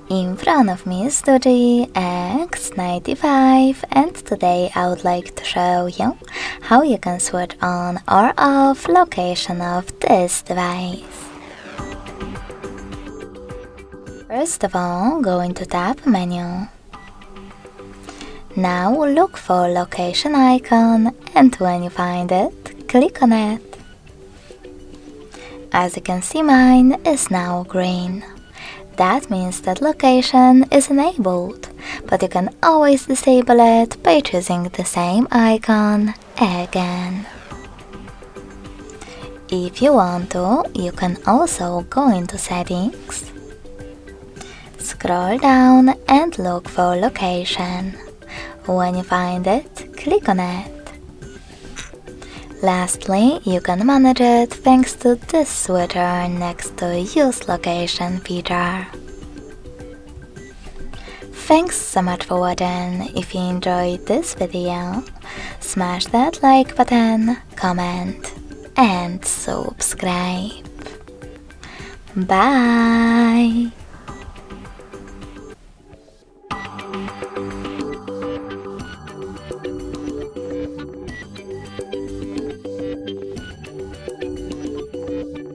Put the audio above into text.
In front of me is DOOGEE X95, and today I would like to show you how you can switch on or off location of this device. First of all, go into Tab menu. Now look for location icon, and when you find it, click on it. As you can see, mine is now green. That means that location is enabled, but you can always disable it by choosing the same icon again. If you want to, you can also go into Settings, scroll down and look for location. When you find it, click on it. Lastly, you can manage it thanks to this switcher next to Use Location feature. Thanks so much for watching. If you enjoyed this video, smash that like button, comment, and subscribe. Bye!